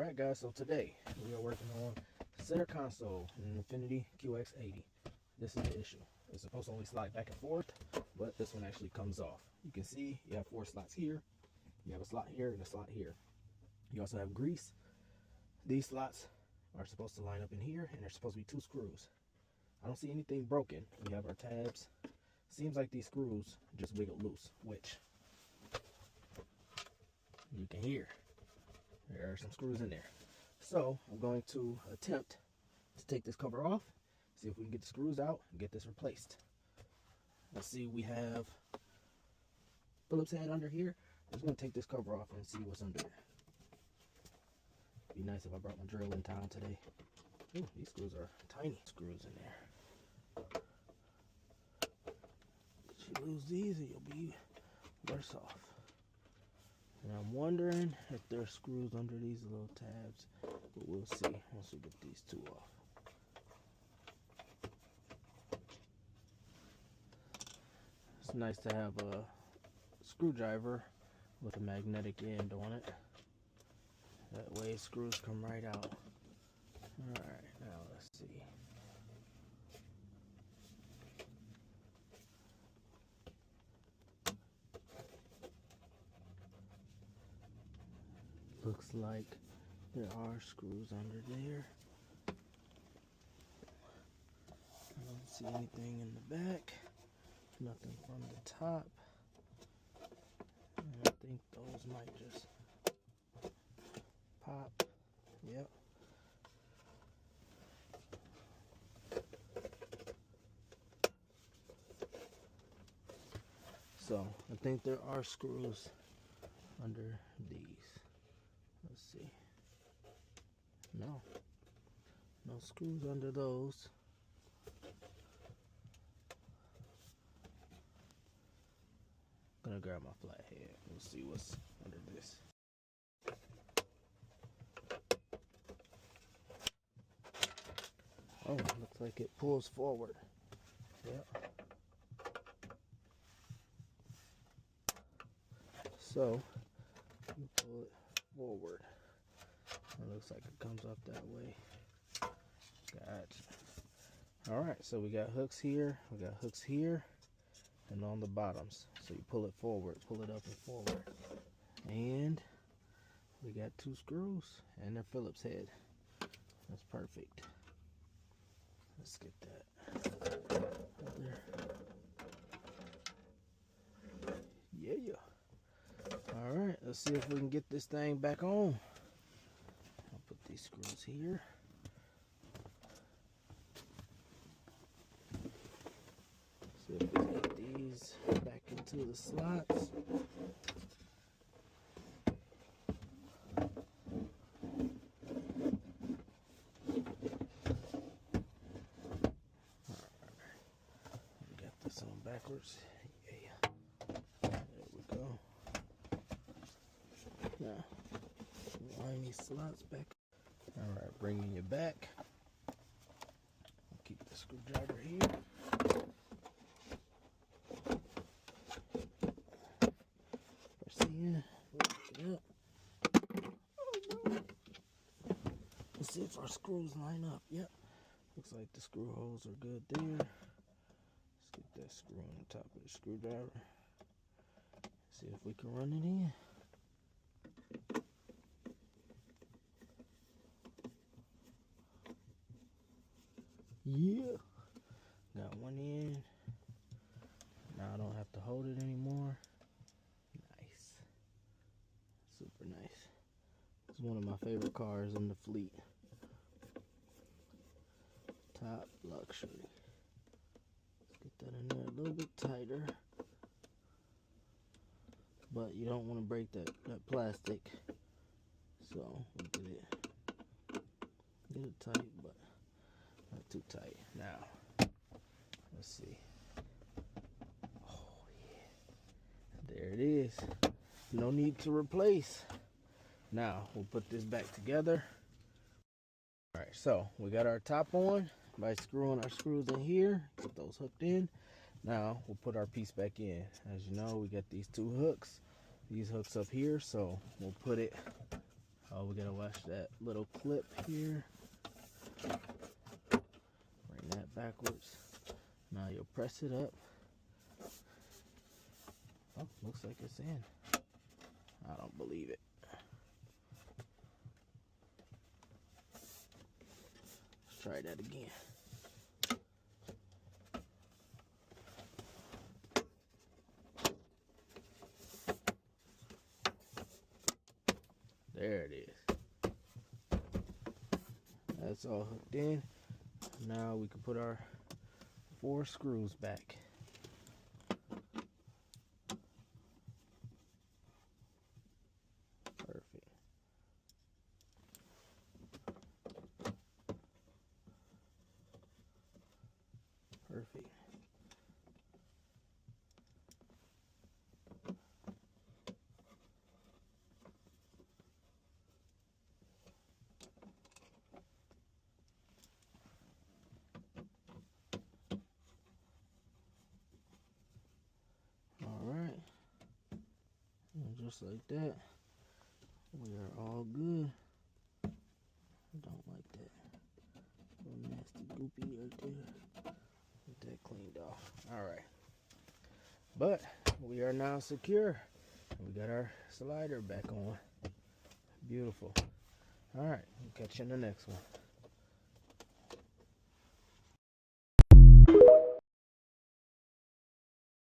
Alright guys, so today we are working on center console in an Infiniti QX80. This is the issue. It's supposed to only slide back and forth, but this one actually comes off. You can see you have 4 slots here, you have a slot here and a slot here. You also have grease. These slots are supposed to line up in here, and there's supposed to be 2 screws. I don't see anything broken. We have our tabs. Seems like these screws just wiggle loose, which you can hear. There are some screws in there. So I'm going to attempt to take this cover off, see if we can get the screws out and get this replaced. Let's see, we have Phillips head under here. I'm just going to take this cover off and see what's under there. Be nice if I brought my drill in town today. Ooh, these screws are tiny screws in there. You lose these and you'll be worse off. And I'm wondering if there's screws under these little tabs, but we'll see once we get these 2 off. It's nice to have a screwdriver with a magnetic end on it. That way screws come right out. Alright, now let's see. Looks like there are screws under there. I don't see anything in the back. Nothing from the top. I think those might just pop. Yep. So I think there are screws under these. Let's see. No screws under those. Gonna grab my flathead. We'll see what's under this. Oh, looks like it pulls forward. Yep. So you pull it forward. It looks like it comes up that way. Gotcha. Alright, so we got hooks here, and on the bottoms. So you pull it forward, pull it up and forward. And we got 2 screws and a Phillips head. That's perfect. Let's get that out there. Yeah. Alright, let's see if we can get this thing back on. I'll put these screws here. See if we can get these back into the slots. Alright, we got this on backwards. Yeah, there we go. Now, line these slots back. Alright, bringing you back. I'll keep the screwdriver here. Press in, lift it up. Oh no! Let's see if our screws line up. Yep. Looks like the screw holes are good there. Let's get that screw on the top of the screwdriver. See if we can run it in. Yeah, got one in. Now I don't have to hold it anymore. Nice, super nice. It's one of my favorite cars in the fleet. Top luxury. Let's get that in there a little bit tighter, but you don't want to break that plastic, so we'll get it tight, but not too tight. Now, let's see. Oh yeah, there it is. No need to replace. Now we'll put this back together. All right, so we got our top on by screwing our screws in here. Get those hooked in. Now we'll put our piece back in. As you know, we got these 2 hooks. These hooks up here, so we'll put it Oh, we gotta watch that little clip here. Bring that backwards. Now you'll press it up. Oh, looks like it's in. I don't believe it. Let's try that again. There it is. That's all hooked in. Now we can put our 4 screws back. Perfect. Perfect. Alright. And just like that, we are all good. I don't like that little nasty goopy right there. Get that cleaned off. Alright. But we are now secure. We got our slider back on. Beautiful. Alright, we'll catch you in the next one.